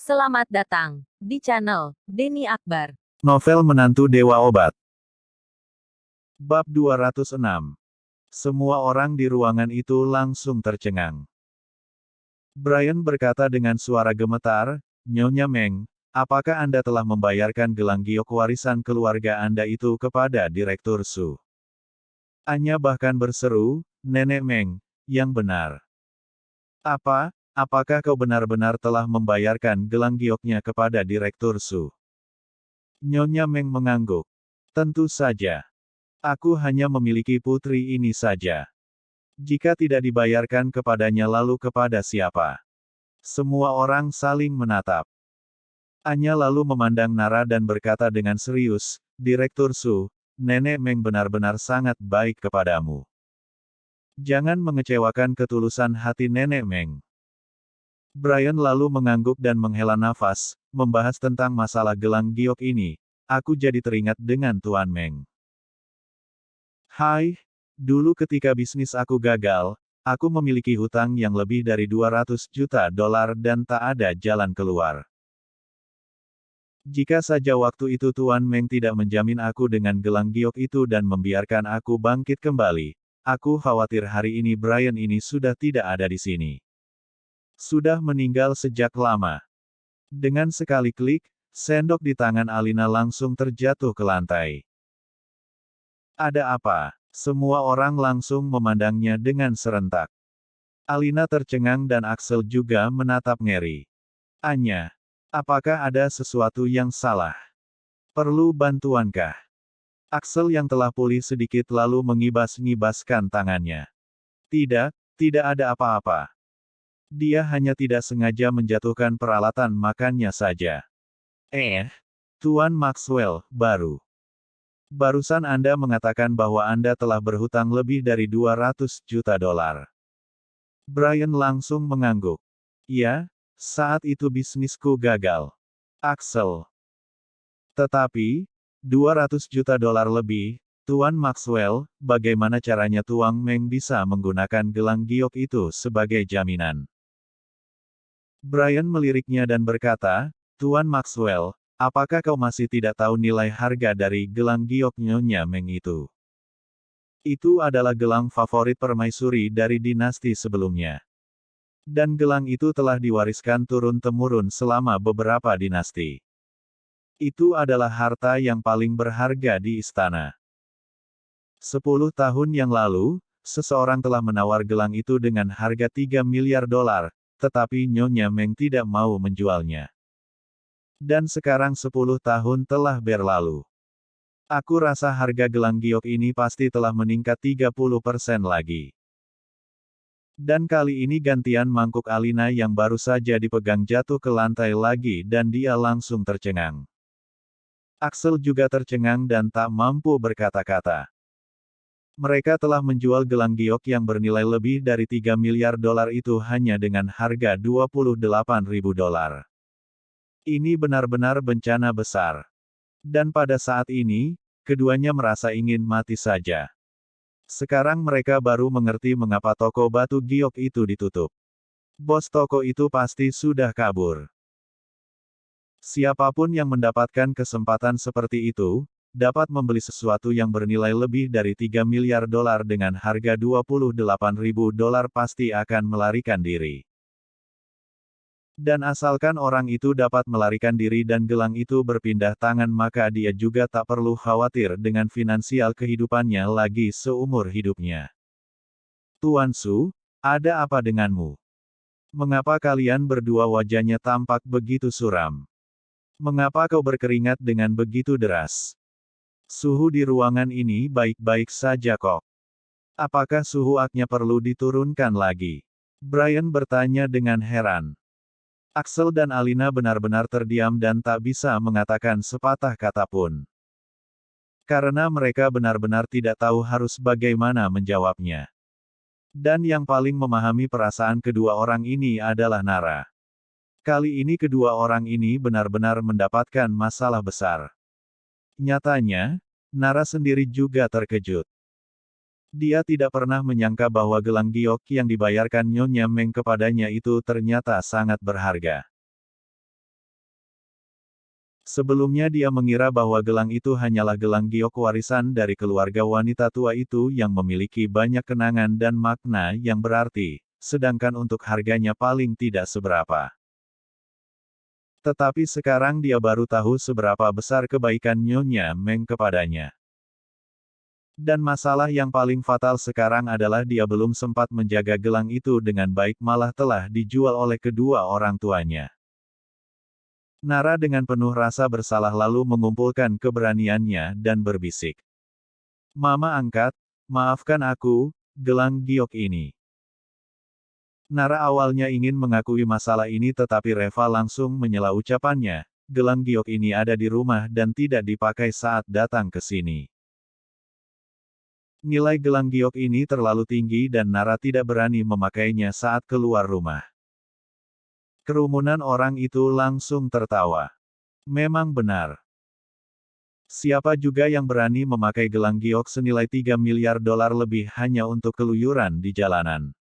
Selamat datang di channel Denny Akbar. Novel Menantu Dewa Obat. Bab 206. Semua orang di ruangan itu langsung tercengang. Brian berkata dengan suara gemetar, "Nyonya Meng, apakah Anda telah membayarkan gelang giok warisan keluarga Anda itu kepada Direktur Su?" Anya bahkan berseru, "Nenek Meng, yang benar. Apa? Apakah kau benar-benar telah membayarkan gelang gioknya kepada Direktur Su?" Nyonya Meng mengangguk. "Tentu saja. Aku hanya memiliki putri ini saja. Jika tidak dibayarkan kepadanya lalu kepada siapa?" Semua orang saling menatap. Anya lalu memandang Nara dan berkata dengan serius, "Direktur Su, Nenek Meng benar-benar sangat baik kepadamu. Jangan mengecewakan ketulusan hati Nenek Meng." Brian lalu mengangguk dan menghela nafas, membahas tentang masalah gelang giok ini. "Aku jadi teringat dengan Tuan Meng. Hai, dulu ketika bisnis aku gagal, aku memiliki hutang yang lebih dari 200 juta dolar dan tak ada jalan keluar. Jika saja waktu itu Tuan Meng tidak menjamin aku dengan gelang giok itu dan membiarkan aku bangkit kembali, aku khawatir hari ini Brian ini sudah tidak ada di sini. Sudah meninggal sejak lama." Dengan sekali klik, sendok di tangan Alina langsung terjatuh ke lantai. "Ada apa?" Semua orang langsung memandangnya dengan serentak. Alina tercengang dan Axel juga menatap ngeri. "Anya, apakah ada sesuatu yang salah? Perlu bantuankah?" Axel yang telah pulih sedikit lalu mengibas-ngibaskan tangannya. "Tidak, tidak ada apa-apa. Dia hanya tidak sengaja menjatuhkan peralatan makannya saja." Tuan Maxwell, barusan Anda mengatakan bahwa Anda telah berhutang lebih dari 200 juta dolar. Brian langsung mengangguk. "Ya, saat itu bisnisku gagal." Axel. "Tetapi, 200 juta dolar lebih, Tuan Maxwell, bagaimana caranya Tuan Meng bisa menggunakan gelang giok itu sebagai jaminan?" Brian meliriknya dan berkata, "Tuan Maxwell, apakah kau masih tidak tahu nilai harga dari gelang giok Nyonya Meng itu? Itu adalah gelang favorit permaisuri dari dinasti sebelumnya. Dan gelang itu telah diwariskan turun-temurun selama beberapa dinasti. Itu adalah harta yang paling berharga di istana. 10 tahun yang lalu, seseorang telah menawar gelang itu dengan harga 3 miliar dolar, tetapi Nyonya Meng tidak mau menjualnya. Dan sekarang 10 tahun telah berlalu. Aku rasa harga gelang giok ini pasti telah meningkat 30% lagi. Dan kali ini gantian mangkuk Alina yang baru saja dipegang jatuh ke lantai lagi dan dia langsung tercengang. Axel juga tercengang dan tak mampu berkata-kata. Mereka telah menjual gelang giok yang bernilai lebih dari 3 miliar dolar itu hanya dengan harga 28.000 dolar. Ini benar-benar bencana besar. Dan pada saat ini, keduanya merasa ingin mati saja. Sekarang mereka baru mengerti mengapa toko batu giok itu ditutup. Bos toko itu pasti sudah kabur. Siapapun yang mendapatkan kesempatan seperti itu, dapat membeli sesuatu yang bernilai lebih dari 3 miliar dolar dengan harga 28.000 dolar pasti akan melarikan diri. Dan asalkan orang itu dapat melarikan diri dan gelang itu berpindah tangan maka dia juga tak perlu khawatir dengan finansial kehidupannya lagi seumur hidupnya. "Tuan Su, ada apa denganmu? Mengapa kalian berdua wajahnya tampak begitu suram? Mengapa kau berkeringat dengan begitu deras? Suhu di ruangan ini baik-baik saja kok. Apakah suhu aknya perlu diturunkan lagi?" Brian bertanya dengan heran. Axel dan Alina benar-benar terdiam dan tak bisa mengatakan sepatah kata pun. Karena mereka benar-benar tidak tahu harus bagaimana menjawabnya. Dan yang paling memahami perasaan kedua orang ini adalah Nara. Kali ini kedua orang ini benar-benar mendapatkan masalah besar. Nyatanya, Nara sendiri juga terkejut. Dia tidak pernah menyangka bahwa gelang giok yang dibayarkan Nyonya Meng kepadanya itu ternyata sangat berharga. Sebelumnya dia mengira bahwa gelang itu hanyalah gelang giok warisan dari keluarga wanita tua itu yang memiliki banyak kenangan dan makna yang berarti, sedangkan untuk harganya paling tidak seberapa. Tetapi sekarang dia baru tahu seberapa besar kebaikan Nyonya Meng kepadanya. Dan masalah yang paling fatal sekarang adalah dia belum sempat menjaga gelang itu dengan baik malah telah dijual oleh kedua orang tuanya. Nara dengan penuh rasa bersalah lalu mengumpulkan keberaniannya dan berbisik. Mama angkat, maafkan aku, gelang giok ini. Nara awalnya ingin mengakui masalah ini tetapi Reva langsung menyela ucapannya, gelang giok ini ada di rumah dan tidak dipakai saat datang ke sini. Nilai gelang giok ini terlalu tinggi dan Nara tidak berani memakainya saat keluar rumah. Kerumunan orang itu langsung tertawa. Memang benar. Siapa juga yang berani memakai gelang giok senilai 3 miliar dolar lebih hanya untuk keluyuran di jalanan?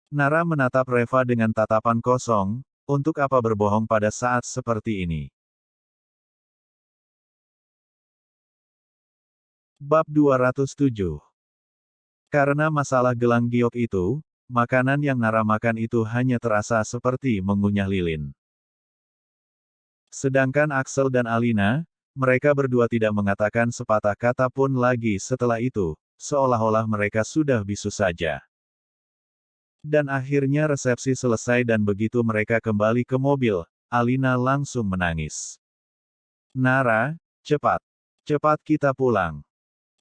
Nara menatap Reva dengan tatapan kosong, untuk apa berbohong pada saat seperti ini? Bab 207. Karena masalah gelang giok itu, makanan yang Nara makan itu hanya terasa seperti mengunyah lilin. Sedangkan Axel dan Alina, mereka berdua tidak mengatakan sepatah kata pun lagi setelah itu, seolah-olah mereka sudah bisu saja. Dan akhirnya resepsi selesai dan begitu mereka kembali ke mobil, Alina langsung menangis. Nara, cepat. Cepat kita pulang.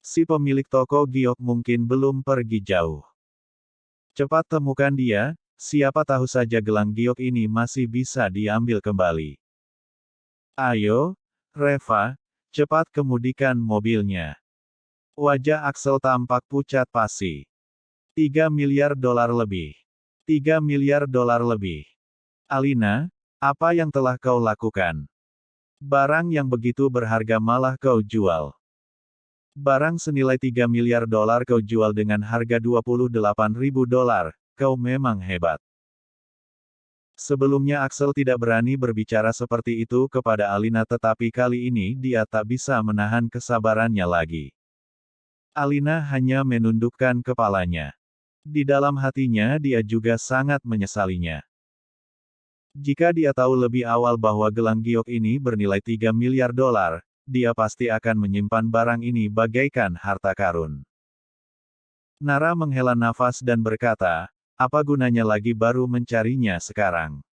Si pemilik toko giok mungkin belum pergi jauh. Cepat temukan dia, siapa tahu saja gelang giok ini masih bisa diambil kembali. Ayo, Reva, cepat kemudikan mobilnya. Wajah Axel tampak pucat pasi. 3 miliar dolar lebih. 3 miliar dolar lebih. Alina, apa yang telah kau lakukan? Barang yang begitu berharga malah kau jual. Barang senilai 3 miliar dolar kau jual dengan harga 28.000 dolar, kau memang hebat. Sebelumnya Axel tidak berani berbicara seperti itu kepada Alina tetapi kali ini dia tak bisa menahan kesabarannya lagi. Alina hanya menundukkan kepalanya. Di dalam hatinya dia juga sangat menyesalinya. Jika dia tahu lebih awal bahwa gelang giok ini bernilai 3 miliar dolar, dia pasti akan menyimpan barang ini bagaikan harta karun. Nara menghela nafas dan berkata, apa gunanya lagi baru mencarinya sekarang?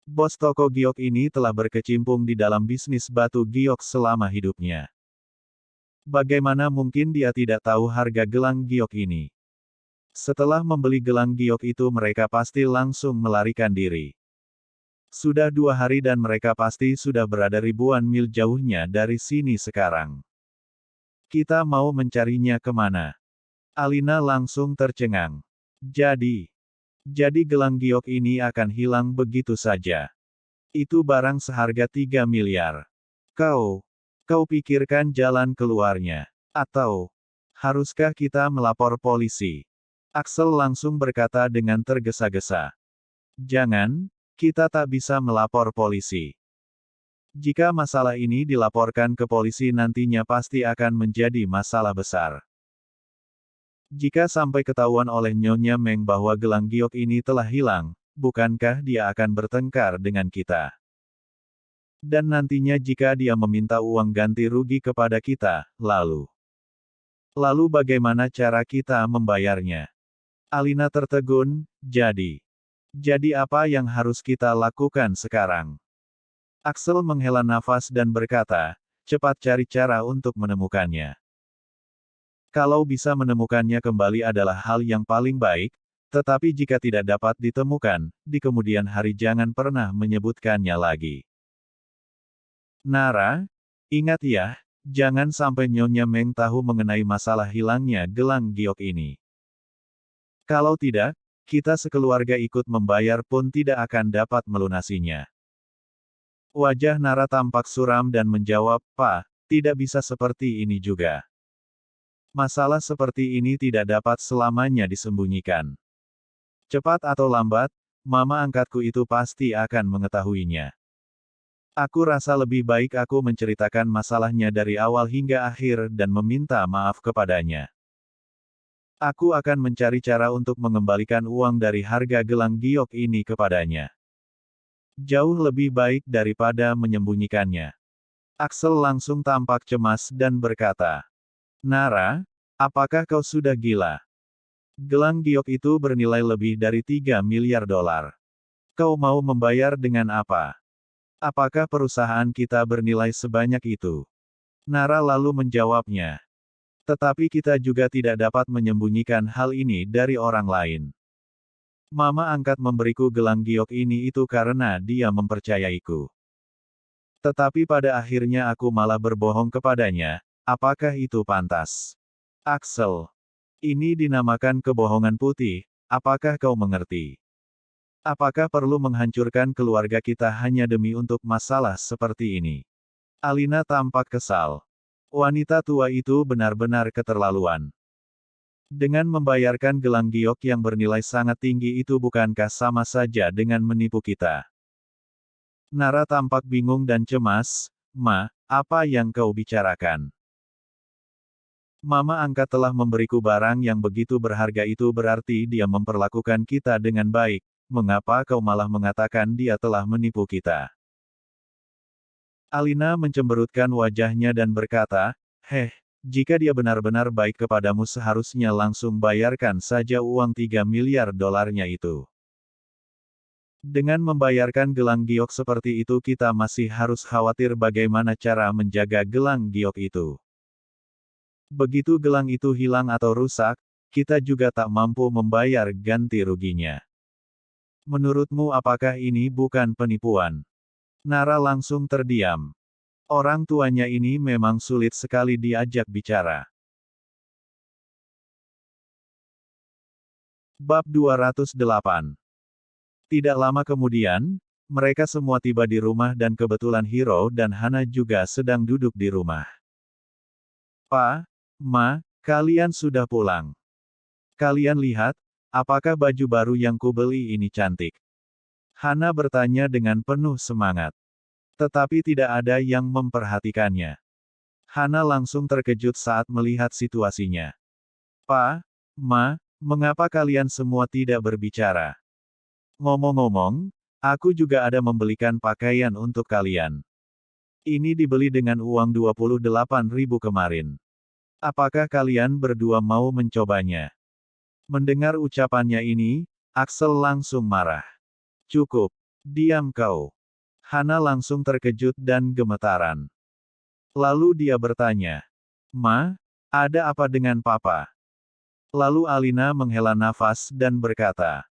Bos toko giok ini telah berkecimpung di dalam bisnis batu giok selama hidupnya. Bagaimana mungkin dia tidak tahu harga gelang giok ini? Setelah membeli gelang giok itu mereka pasti langsung melarikan diri. Sudah 2 hari dan mereka pasti sudah berada ribuan mil jauhnya dari sini sekarang. Kita mau mencarinya kemana? Alina langsung tercengang. Jadi gelang giok ini akan hilang begitu saja. Itu barang seharga 3 miliar. Kau pikirkan jalan keluarnya. Atau, haruskah kita melapor polisi? Axel langsung berkata dengan tergesa-gesa. Jangan, kita tak bisa melapor polisi. Jika masalah ini dilaporkan ke polisi nantinya pasti akan menjadi masalah besar. Jika sampai ketahuan oleh Nyonya Meng bahwa gelang giok ini telah hilang, bukankah dia akan bertengkar dengan kita? Dan nantinya jika dia meminta uang ganti rugi kepada kita, lalu bagaimana cara kita membayarnya? Alina tertegun, Jadi apa yang harus kita lakukan sekarang? Axel menghela nafas dan berkata, cepat cari cara untuk menemukannya. Kalau bisa menemukannya kembali adalah hal yang paling baik, tetapi jika tidak dapat ditemukan, di kemudian hari jangan pernah menyebutkannya lagi. Nara, ingat ya, jangan sampai Nyonya Meng tahu mengenai masalah hilangnya gelang giok ini. Kalau tidak, kita sekeluarga ikut membayar pun tidak akan dapat melunasinya. Wajah Nara tampak suram dan menjawab, Pak, tidak bisa seperti ini juga. Masalah seperti ini tidak dapat selamanya disembunyikan. Cepat atau lambat, mama angkatku itu pasti akan mengetahuinya. Aku rasa lebih baik aku menceritakan masalahnya dari awal hingga akhir dan meminta maaf kepadanya. Aku akan mencari cara untuk mengembalikan uang dari harga gelang giok ini kepadanya. Jauh lebih baik daripada menyembunyikannya. Axel langsung tampak cemas dan berkata, Nara, apakah kau sudah gila? Gelang giok itu bernilai lebih dari 3 miliar dolar. Kau mau membayar dengan apa? Apakah perusahaan kita bernilai sebanyak itu? Nara lalu menjawabnya. Tetapi kita juga tidak dapat menyembunyikan hal ini dari orang lain. Mama angkat memberiku gelang giok ini itu karena dia mempercayaiku. Tetapi pada akhirnya aku malah berbohong kepadanya, apakah itu pantas? Axel. Ini dinamakan kebohongan putih, apakah kau mengerti? Apakah perlu menghancurkan keluarga kita hanya demi untuk masalah seperti ini? Alina tampak kesal. Wanita tua itu benar-benar keterlaluan. Dengan membayarkan gelang giok yang bernilai sangat tinggi itu bukankah sama saja dengan menipu kita? Nara tampak bingung dan cemas. Ma, apa yang kau bicarakan? Mama angkat telah memberiku barang yang begitu berharga itu berarti dia memperlakukan kita dengan baik. Mengapa kau malah mengatakan dia telah menipu kita? Alina mencemberutkan wajahnya dan berkata, jika dia benar-benar baik kepadamu seharusnya langsung bayarkan saja uang 3 miliar dolarnya itu. Dengan membayarkan gelang giok seperti itu kita masih harus khawatir bagaimana cara menjaga gelang giok itu. Begitu gelang itu hilang atau rusak, kita juga tak mampu membayar ganti ruginya. Menurutmu apakah ini bukan penipuan? Nara langsung terdiam. Orang tuanya ini memang sulit sekali diajak bicara. Bab 208. Tidak lama kemudian, mereka semua tiba di rumah dan kebetulan Hiro dan Hana juga sedang duduk di rumah. Pa, Ma, kalian sudah pulang. Kalian lihat, apakah baju baru yang kubeli ini cantik? Hana bertanya dengan penuh semangat. Tetapi tidak ada yang memperhatikannya. Hana langsung terkejut saat melihat situasinya. Pa, Ma, mengapa kalian semua tidak berbicara? Ngomong-ngomong, aku juga ada membelikan pakaian untuk kalian. Ini dibeli dengan uang 28.000 kemarin. Apakah kalian berdua mau mencobanya? Mendengar ucapannya ini, Axel langsung marah. Cukup. Diam kau. Hana langsung terkejut dan gemetaran. Lalu dia bertanya. Ma, ada apa dengan papa? Lalu Alina menghela nafas dan berkata.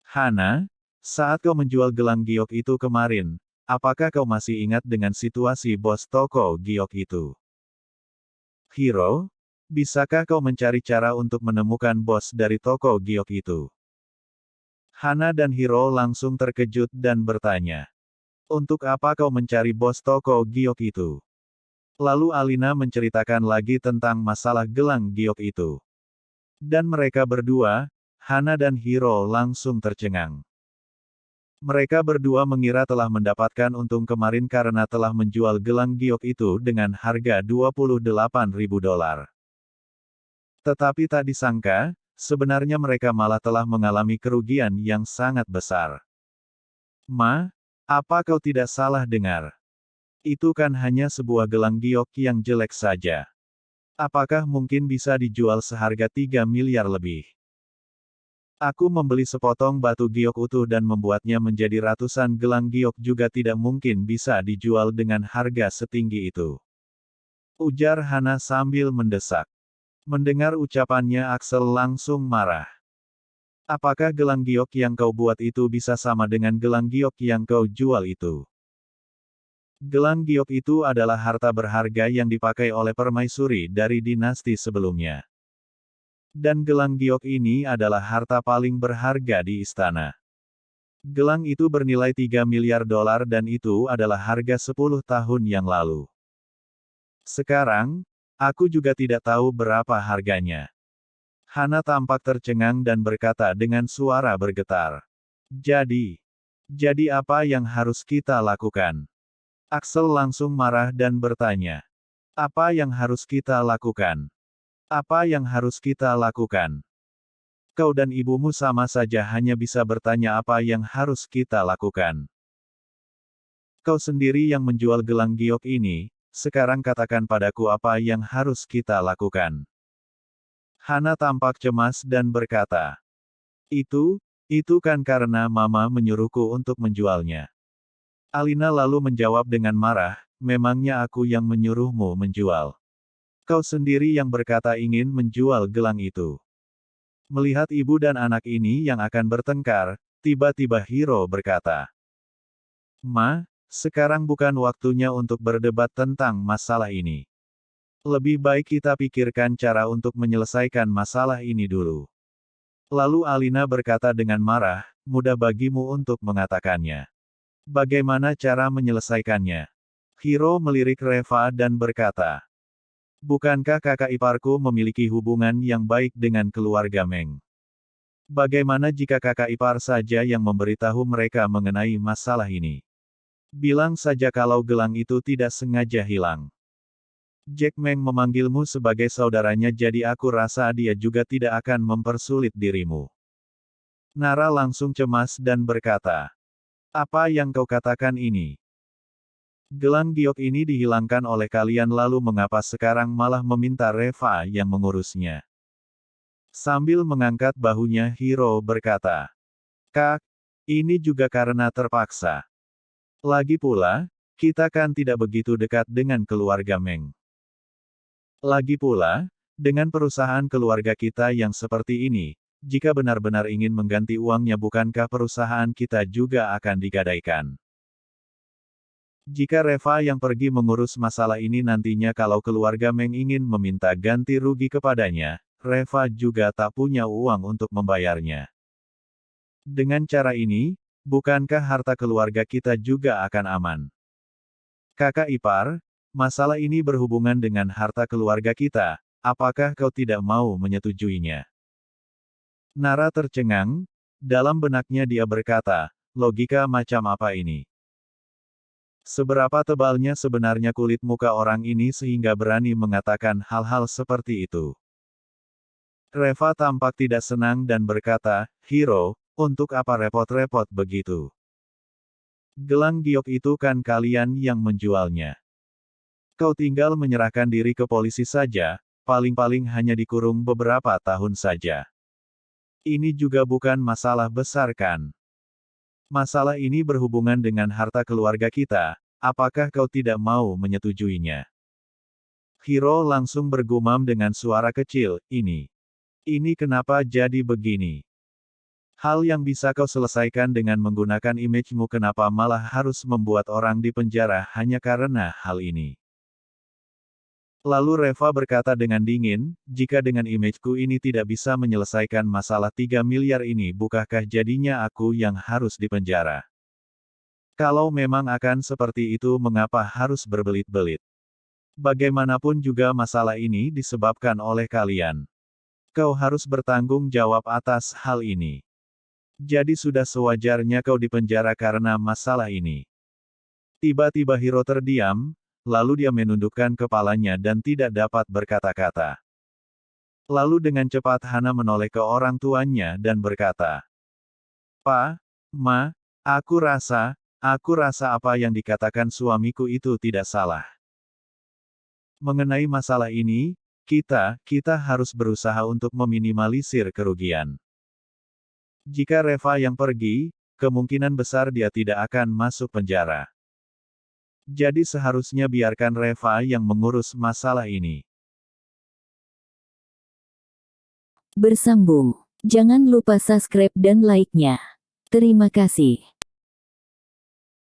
Hana, saat kau menjual gelang giok itu kemarin, apakah kau masih ingat dengan situasi bos toko giok itu? Hiro, bisakah kau mencari cara untuk menemukan bos dari toko giok itu? Hana dan Hiro langsung terkejut dan bertanya. Untuk apa kau mencari bos toko giok itu? Lalu Alina menceritakan lagi tentang masalah gelang giok itu. Dan mereka berdua, Hana dan Hiro langsung tercengang. Mereka berdua mengira telah mendapatkan untung kemarin karena telah menjual gelang giok itu dengan harga 28.000 dolar. Tetapi tak disangka, sebenarnya mereka malah telah mengalami kerugian yang sangat besar. Ma, apa kau tidak salah dengar? Itu kan hanya sebuah gelang giok yang jelek saja. Apakah mungkin bisa dijual seharga 3 miliar lebih? Aku membeli sepotong batu giok utuh dan membuatnya menjadi ratusan gelang giok juga tidak mungkin bisa dijual dengan harga setinggi itu. Ujar Hana sambil mendesak. Mendengar ucapannya Axel langsung marah. Apakah gelang giok yang kau buat itu bisa sama dengan gelang giok yang kau jual itu? Gelang giok itu adalah harta berharga yang dipakai oleh permaisuri dari dinasti sebelumnya. Dan gelang giok ini adalah harta paling berharga di istana. Gelang itu bernilai 3 miliar dolar dan itu adalah harga 10 tahun yang lalu. Sekarang, aku juga tidak tahu berapa harganya. Hana tampak tercengang dan berkata dengan suara bergetar. Jadi apa yang harus kita lakukan? Axel langsung marah dan bertanya. Apa yang harus kita lakukan? Apa yang harus kita lakukan? Kau dan ibumu sama saja hanya bisa bertanya apa yang harus kita lakukan. Kau sendiri yang menjual gelang giok ini, sekarang katakan padaku apa yang harus kita lakukan. Hana tampak cemas dan berkata. Itu kan karena mama menyuruhku untuk menjualnya. Alina lalu menjawab dengan marah, memangnya aku yang menyuruhmu menjual. Kau sendiri yang berkata ingin menjual gelang itu. Melihat ibu dan anak ini yang akan bertengkar, tiba-tiba Hiro berkata. Ma, sekarang bukan waktunya untuk berdebat tentang masalah ini. Lebih baik kita pikirkan cara untuk menyelesaikan masalah ini dulu. Lalu Alina berkata dengan marah, mudah bagimu untuk mengatakannya. Bagaimana cara menyelesaikannya? Hiro melirik Reva dan berkata. Bukankah kakak iparku memiliki hubungan yang baik dengan keluarga Meng? Bagaimana jika kakak ipar saja yang memberitahu mereka mengenai masalah ini? Bilang saja kalau gelang itu tidak sengaja hilang. Jack Meng memanggilmu sebagai saudaranya jadi aku rasa dia juga tidak akan mempersulit dirimu. Nara langsung cemas dan berkata. Apa yang kau katakan ini? Gelang giok ini dihilangkan oleh kalian lalu mengapa sekarang malah meminta Reva yang mengurusnya? Sambil mengangkat bahunya Hiro berkata. Kak, ini juga karena terpaksa. Lagi pula, kita kan tidak begitu dekat dengan keluarga Meng. Lagi pula, dengan perusahaan keluarga kita yang seperti ini, jika benar-benar ingin mengganti uangnya bukankah perusahaan kita juga akan digadaikan? Jika Reva yang pergi mengurus masalah ini nantinya kalau keluarga Meng ingin meminta ganti rugi kepadanya, Reva juga tak punya uang untuk membayarnya. Dengan cara ini, bukankah harta keluarga kita juga akan aman? Kakak ipar, masalah ini berhubungan dengan harta keluarga kita, apakah kau tidak mau menyetujuinya? Nara tercengang, dalam benaknya dia berkata, logika macam apa ini? Seberapa tebalnya sebenarnya kulit muka orang ini sehingga berani mengatakan hal-hal seperti itu? Reva tampak tidak senang dan berkata, Hiro, untuk apa repot-repot begitu? Gelang giok itu kan kalian yang menjualnya. Kau tinggal menyerahkan diri ke polisi saja, paling-paling hanya dikurung beberapa tahun saja. Ini juga bukan masalah besar kan? Masalah ini berhubungan dengan harta keluarga kita, apakah kau tidak mau menyetujuinya? Hiro langsung bergumam dengan suara kecil, ini kenapa jadi begini? Hal yang bisa kau selesaikan dengan menggunakan image-mu kenapa malah harus membuat orang di penjara hanya karena hal ini? Lalu Reva berkata dengan dingin, jika dengan image-ku ini tidak bisa menyelesaikan masalah 3 miliar ini bukankah jadinya aku yang harus dipenjara? Kalau memang akan seperti itu mengapa harus berbelit-belit? Bagaimanapun juga masalah ini disebabkan oleh kalian. Kau harus bertanggung jawab atas hal ini. Jadi sudah sewajarnya kau dipenjara karena masalah ini. Tiba-tiba Hiro terdiam, lalu dia menundukkan kepalanya dan tidak dapat berkata-kata. Lalu dengan cepat Hana menoleh ke orang tuanya dan berkata, Pa, Ma, aku rasa apa yang dikatakan suamiku itu tidak salah. Mengenai masalah ini, kita harus berusaha untuk meminimalisir kerugian. Jika Reva yang pergi, kemungkinan besar dia tidak akan masuk penjara. Jadi seharusnya biarkan Reva yang mengurus masalah ini. Bersambung. Jangan lupa subscribe dan like-nya. Terima kasih.